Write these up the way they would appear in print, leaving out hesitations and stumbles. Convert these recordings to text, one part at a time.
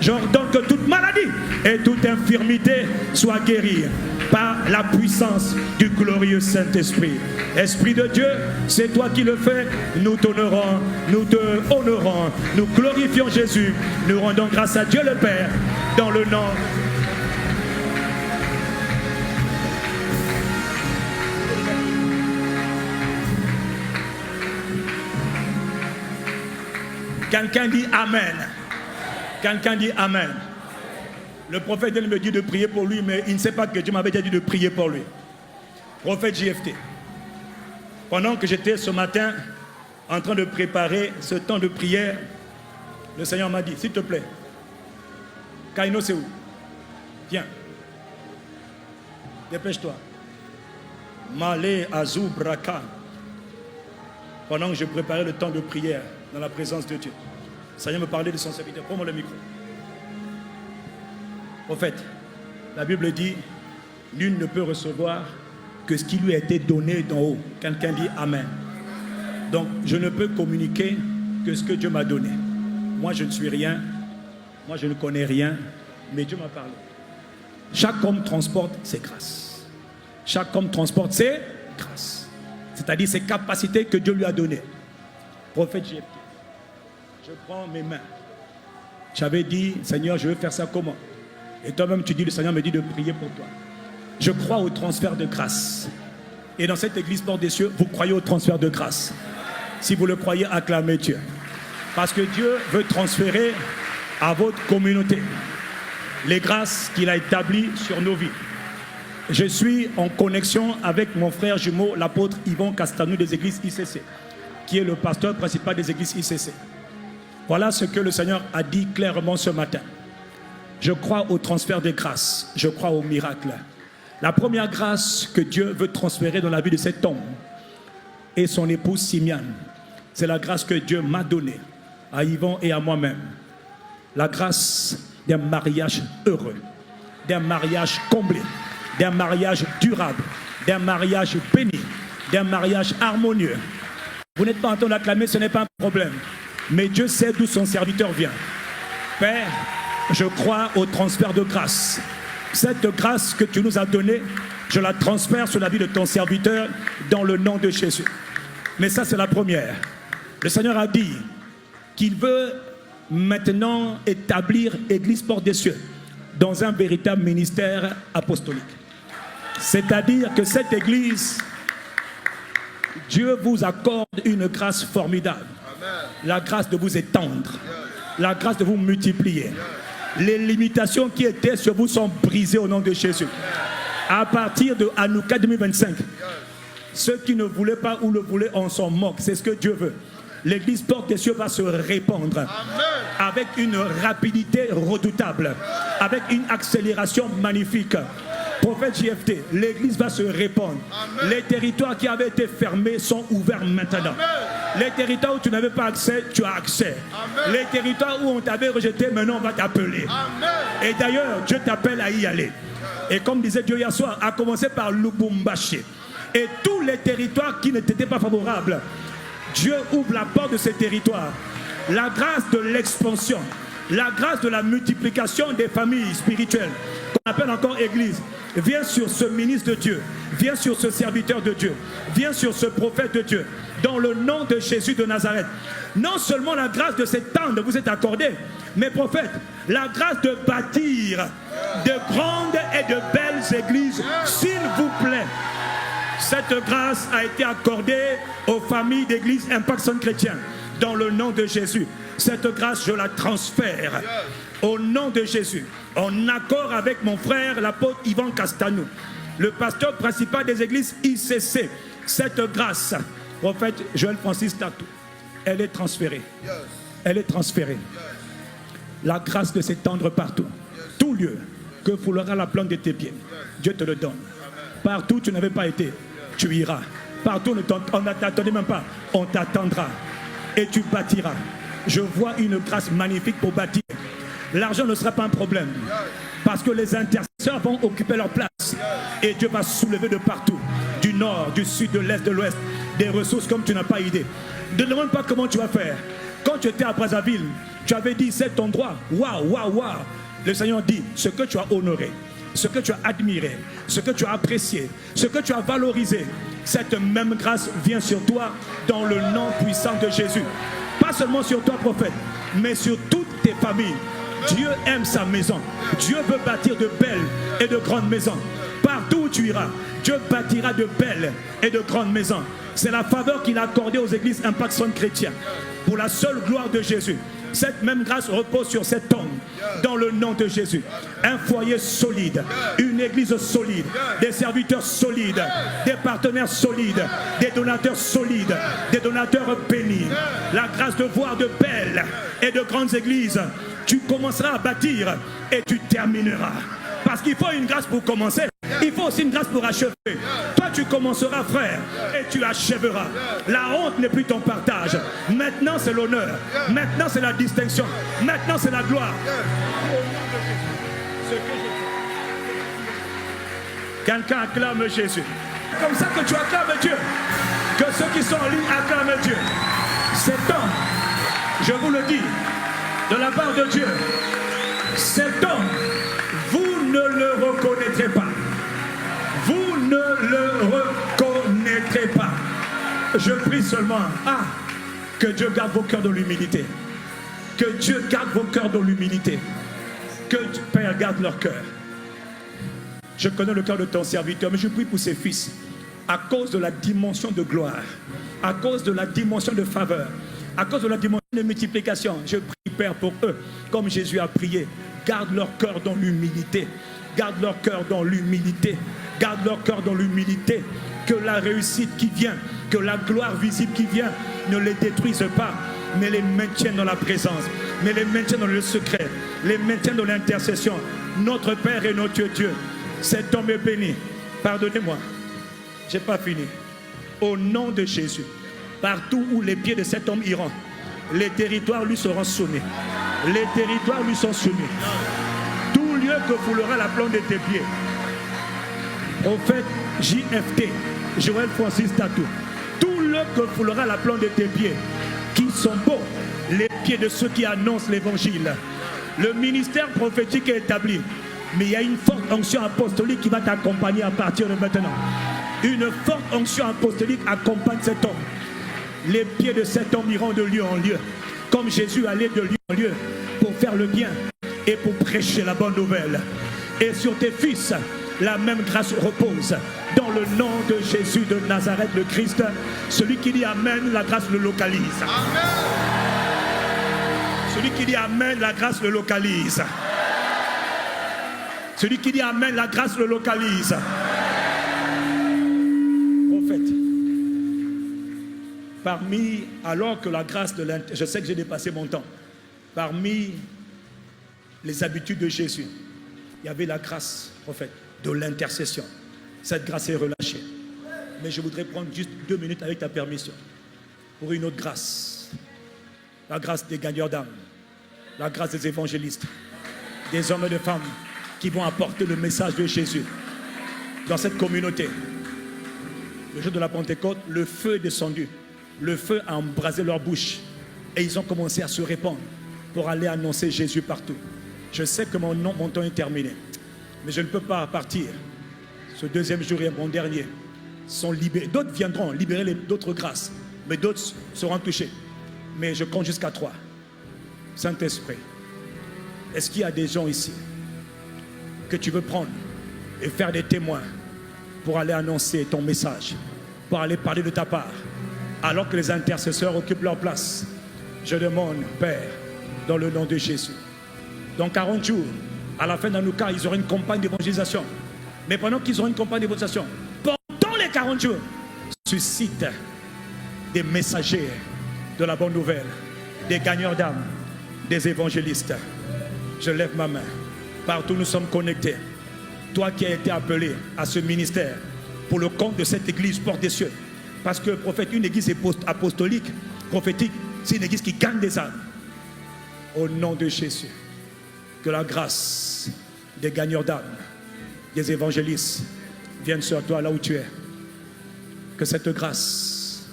J'ordonne que toute maladie et toute infirmité soit guérie par la puissance du glorieux Saint-Esprit. Esprit de Dieu, c'est toi qui le fais. Nous t'honorons, nous te honorons, nous glorifions Jésus. Nous rendons grâce à Dieu le Père dans le nom. Quelqu'un dit Amen. Quelqu'un dit Amen. Le prophète me dit de prier pour lui, mais il ne sait pas que Dieu m'avait déjà dit de prier pour lui. Prophète JFT. Pendant que j'étais ce matin en train de préparer ce temps de prière, le Seigneur m'a dit, s'il te plaît, Kaino c'est où? Viens. Dépêche-toi. Malé Azou Braka. Pendant que je préparais le temps de prière dans la présence de Dieu, le Seigneur me parlait de son serviteur. Prends-moi le micro. Prophète, la Bible dit, nul ne peut recevoir que ce qui lui a été donné d'en haut. Quelqu'un dit Amen. Donc, je ne peux communiquer que ce que Dieu m'a donné. Moi, je ne suis rien. Moi, je ne connais rien. Mais Dieu m'a parlé. Chaque homme transporte ses grâces. Chaque homme transporte ses grâces. C'est-à-dire ses capacités que Dieu lui a données. Prophète JFT, je prends mes mains. J'avais dit, Seigneur, je veux faire ça comment? Et toi-même, tu dis, le Seigneur me dit de prier pour toi. Je crois au transfert de grâce. Et dans cette église Porte des Cieux, vous croyez au transfert de grâce. Si vous le croyez, acclamez Dieu. Parce que Dieu veut transférer à votre communauté les grâces qu'il a établies sur nos vies. Je suis en connexion avec mon frère jumeau, l'apôtre Yvon Castanou des églises ICC, qui est le pasteur principal des églises ICC. Voilà ce que le Seigneur a dit clairement ce matin. Je crois au transfert des grâces. Je crois au miracle. La première grâce que Dieu veut transférer dans la vie de cet homme et son épouse Simiane, c'est la grâce que Dieu m'a donnée à Yvon et à moi-même. La grâce d'un mariage heureux, d'un mariage comblé, d'un mariage durable, d'un mariage béni, d'un mariage harmonieux. Vous n'êtes pas en train d'acclamer, ce n'est pas un problème. Mais Dieu sait d'où son serviteur vient. Père, je crois au transfert de grâce. Cette grâce que tu nous as donnée, je la transfère sur la vie de ton serviteur dans le nom de Jésus. Mais ça, c'est la première. Le Seigneur a dit qu'il veut maintenant établir Église Porte des Cieux dans un véritable ministère apostolique. C'est-à-dire que cette Église, Dieu vous accorde une grâce formidable. La grâce de vous étendre, la grâce de vous multiplier. Les limitations qui étaient sur vous sont brisées au nom de Jésus. À partir de Hanouka 2025, ceux qui ne voulaient pas ou le voulaient, on s'en moque. C'est ce que Dieu veut. L'église Porte des Cieux va se répandre avec une rapidité redoutable, avec une accélération magnifique. Prophète JFT, l'église va se répandre. Les territoires qui avaient été fermés sont ouverts maintenant. Les territoires où tu n'avais pas accès, tu as accès. Les territoires où on t'avait rejeté, maintenant on va t'appeler. Et d'ailleurs, Dieu t'appelle à y aller. Et comme disait Dieu hier soir, à commencer par Lubumbashi. Et tous les territoires qui ne t'étaient pas favorables, Dieu ouvre la porte de ces territoires. La grâce de l'expansion, la grâce de la multiplication des familles spirituelles, qu'on appelle encore église, vient sur ce ministre de Dieu, vient sur ce serviteur de Dieu, vient sur ce prophète de Dieu, dans le nom de Jésus de Nazareth. Non seulement la grâce de s'étendre vous est accordée, mais prophète, la grâce de bâtir de grandes et de belles églises, s'il vous plaît. Cette grâce a été accordée aux familles d'église Impact Centre Chrétien, dans le nom de Jésus. Cette grâce, je la transfère au nom de Jésus, en accord avec mon frère, l'apôtre Yvon Castanou, le pasteur principal des églises ICC. Cette grâce, prophète Joël Francis Tatou, elle est transférée. Elle est transférée. La grâce de s'étendre partout. Tout lieu que foulera la plante de tes pieds, Dieu te le donne. Partout où tu n'avais pas été, tu iras. Partout on ne t'attendait même pas, on t'attendra. Et tu bâtiras. Je vois une grâce magnifique pour bâtir. L'argent ne sera pas un problème. Parce que les intercesseurs vont occuper leur place. Et Dieu va soulever de partout. Du nord, du sud, de l'est, de l'ouest. Des ressources comme tu n'as pas idée. Ne demande pas comment tu vas faire. Quand tu étais à Brazzaville, tu avais dit cet endroit, waouh, waouh, waouh. Le Seigneur dit, ce que tu as honoré, ce que tu as admiré, ce que tu as apprécié, ce que tu as valorisé, cette même grâce vient sur toi dans le nom puissant de Jésus. Pas seulement sur toi, prophète, mais sur toutes tes familles. Dieu aime sa maison. Dieu veut bâtir de belles et de grandes maisons. Partout où tu iras, Dieu bâtira de belles et de grandes maisons. C'est la faveur qu'il a accordée aux églises Impact Son Chrétien. Pour la seule gloire de Jésus. Cette même grâce repose sur cet homme dans le nom de Jésus. Un foyer solide, une église solide, des serviteurs solides, des partenaires solides, des donateurs solides, des donateurs bénis. La grâce de voir de belles et de grandes églises. Tu commenceras à bâtir et tu termineras. Parce qu'il faut une grâce pour commencer. Il faut aussi une grâce pour achever. Toi, tu commenceras, frère, et tu achèveras. La honte n'est plus ton partage. Maintenant, c'est l'honneur. Maintenant, c'est la distinction. Maintenant, c'est la gloire. Quelqu'un acclame Jésus. C'est comme ça que tu acclames Dieu. Que ceux qui sont en ligne acclament Dieu. Cet homme, je vous le dis, de la part de Dieu, cet homme, vous ne le reconnaîtrez pas. Vous ne le reconnaîtrez pas. Je prie seulement, que Dieu garde vos cœurs dans l'humilité. Que Dieu garde vos cœurs dans l'humilité. Que Père garde leur cœur. Je connais le cœur de ton serviteur, mais je prie pour ses fils. À cause de la dimension de gloire, à cause de la dimension de faveur, à cause de la dimension de multiplication, je prie, Père, pour eux, comme Jésus a prié. Garde leur cœur dans l'humilité. Garde leur cœur dans l'humilité. Garde leur cœur dans l'humilité. Que la réussite qui vient, que la gloire visible qui vient ne les détruise pas, mais les maintienne dans la présence, mais les maintienne dans le secret, les maintienne dans l'intercession. Notre Père et notre Dieu, cet homme est béni. Pardonnez-moi, je n'ai pas fini. Au nom de Jésus, partout où les pieds de cet homme iront, les territoires lui seront soumis. Les territoires lui sont soumis. Tout lieu que foulera la plante de tes pieds. Prophète JFT, Joël Francis Tatou. Tout lieu que foulera la plante de tes pieds, qui sont beaux, les pieds de ceux qui annoncent l'évangile. Le ministère prophétique est établi, mais il y a une forte onction apostolique qui va t'accompagner à partir de maintenant. Une forte onction apostolique accompagne cet homme. Les pieds de cet homme iront de lieu en lieu, comme Jésus allait de lieu en lieu pour faire le bien et pour prêcher la bonne nouvelle. Et sur tes fils, la même grâce repose. Dans le nom de Jésus de Nazareth, le Christ, celui qui dit Amen, la grâce le localise. Amen. Celui qui dit Amen, la grâce le localise. Celui qui dit Amen, la grâce le localise. Prophète, parmi, alors que la grâce de je sais que j'ai dépassé mon temps, parmi les habitudes de Jésus, il y avait la grâce, prophète, de l'intercession. Cette grâce est relâchée. Mais je voudrais prendre juste 2 minutes avec ta permission pour une autre grâce. La grâce des gagneurs d'âme. La grâce des évangélistes. Des hommes et des femmes qui vont apporter le message de Jésus dans cette communauté. Le jour de la Pentecôte, le feu est descendu. Le feu a embrasé leur bouche. Et ils ont commencé à se répandre pour aller annoncer Jésus partout. Je sais que mon temps est terminé. Mais je ne peux pas partir. Ce deuxième jour et mon dernier sont libérés. D'autres viendront libérer d'autres grâces. Mais d'autres seront touchés. Mais je compte jusqu'à 3. Saint-Esprit, est-ce qu'il y a des gens ici que tu veux prendre et faire des témoins pour aller annoncer ton message, pour aller parler de ta part, alors que les intercesseurs occupent leur place? Je demande, Père, dans le nom de Jésus. Dans 40 jours, à la fin d'Anouka, ils auront une campagne d'évangélisation. Mais pendant qu'ils auront une campagne d'évangélisation, pendant les 40 jours, suscite des messagers de la bonne nouvelle, des gagneurs d'âme, des évangélistes. Je lève ma main. Partout nous sommes connectés. Toi qui as été appelé à ce ministère pour le compte de cette église porte des cieux. Parce que, prophète, une église apostolique, prophétique, c'est une église qui gagne des âmes. Au nom de Jésus, que la grâce des gagneurs d'âme, des évangélistes, vienne sur toi là où tu es. Que cette grâce,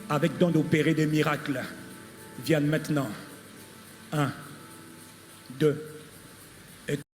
avec don d'opérer des miracles, viennent maintenant. 1, 2.